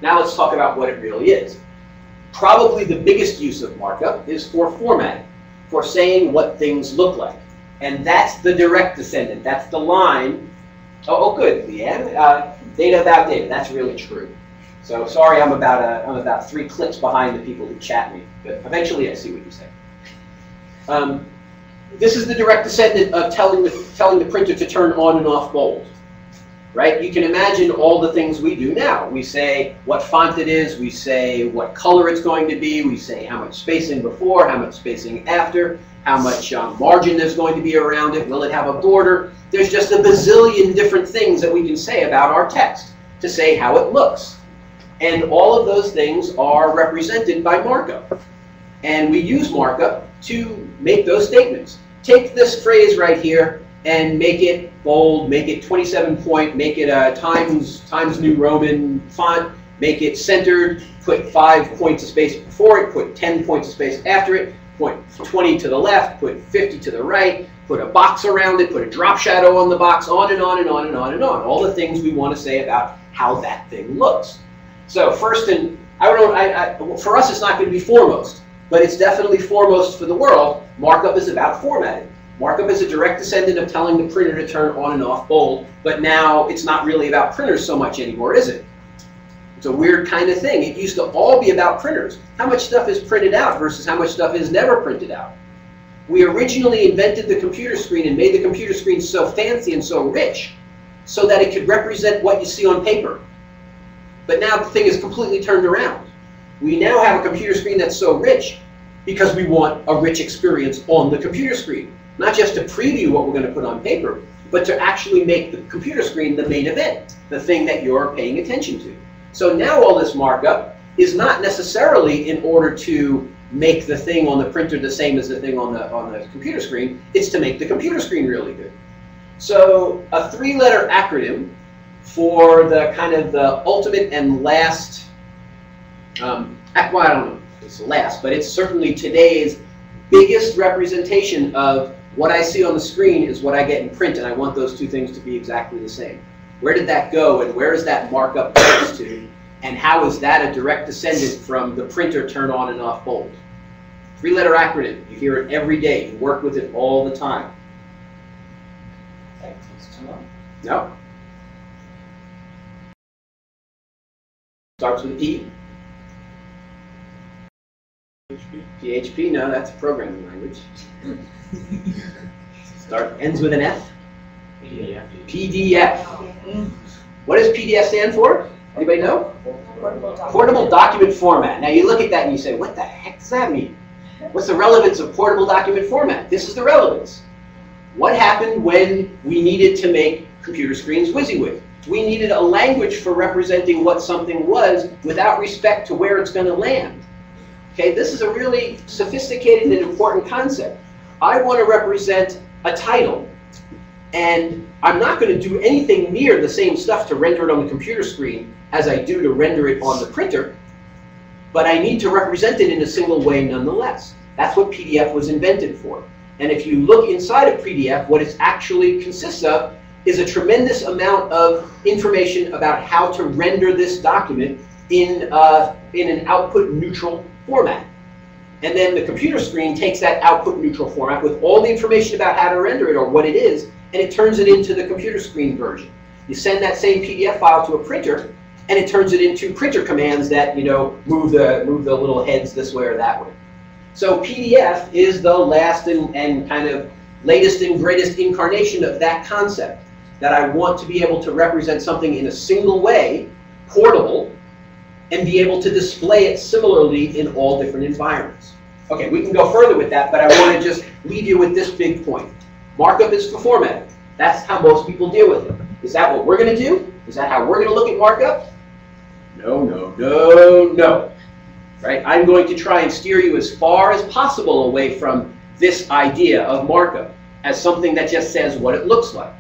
Now let's talk about what it really is. Probably the biggest use of markup is for formatting, for saying what things look like. And that's the direct descendant. That's the line. Oh, good, Leanne. Data about data. That's really true. So sorry, I'm about 3 clicks behind the people who chat me, but eventually I see what you say. This is the direct descendant of telling the printer to turn on and off bold. Right? You can imagine all the things we do now. We say what font it is, we say what color it's going to be, we say how much spacing before, how much spacing after, how much margin there's going to be around it, will it have a border. There's just a bazillion different things that we can say about our text to say how it looks. And all of those things are represented by markup. And we use markup to make those statements. Take this phrase right here and make it bold, make it 27 point, make it a Times New Roman font, make it centered, put 5 points of space before it, put 10 points of space after it, put 20 to the left, put 50 to the right, put a box around it, put a drop shadow on the box, on and on and on and on and on. All the things we want to say about how that thing looks. So first, and for us it's not going to be foremost, but it's definitely foremost for the world. Markup is about formatting. Markup is a direct descendant of telling the printer to turn on and off bold, but now it's not really about printers so much anymore, is it? It's a weird kind of thing. It used to all be about printers. How much stuff is printed out versus how much stuff is never printed out. We originally invented the computer screen and made the computer screen so fancy and so rich so that it could represent what you see on paper. But now the thing is completely turned around. We now have a computer screen that's so rich because we want a rich experience on the computer screen. Not just to preview what we're going to put on paper, but to actually make the computer screen the main event, the thing that you're paying attention to. So now all this markup is not necessarily in order to make the thing on the printer the same as the thing on the computer screen. It's to make the computer screen really good. So a 3-letter acronym for the kind of the ultimate and last, well, I don't know if it's last, but it's certainly today's biggest representation of what I see on the screen is what I get in print, and I want those two things to be exactly the same. Where did that go, and where is that markup goes to, and how is that a direct descendant from the printer turn on and off bold? 3-letter acronym. You hear it every day. You work with it all the time. No. Starts with P. PHP? No, that's a programming language. Ends with an F? PDF. PDF. What does PDF stand for? Anybody know? Portable document format. Now you look at that and you say, what the heck does that mean? What's the relevance of portable document format? This is the relevance. What happened when we needed to make computer screens WYSIWYG? We needed a language for representing what something was without respect to where it's going to land. Okay, this is a really sophisticated and important concept. I want to represent a title, and I'm not going to do anything near the same stuff to render it on the computer screen as I do to render it on the printer, but I need to represent it in a single way nonetheless. That's what PDF was invented for. And if you look inside of PDF, what it actually consists of is a tremendous amount of information about how to render this document in an output neutral format. And then the computer screen takes that output neutral format with all the information about how to render it or what it is, and it turns it into the computer screen version. You send that same PDF file to a printer, and it turns it into printer commands that, you know, move the little heads this way or that way. So PDF is the last and kind of latest and greatest incarnation of that concept, that I want to be able to represent something in a single way, portable, and be able to display it similarly in all different environments. Okay, we can go further with that, but I want to just leave you with this big point. Markup is for formatting. That's how most people deal with it. Is that what we're going to do? Is that how we're going to look at markup? No, no, no, no. Right? I'm going to try and steer you as far as possible away from this idea of markup as something that just says what it looks like.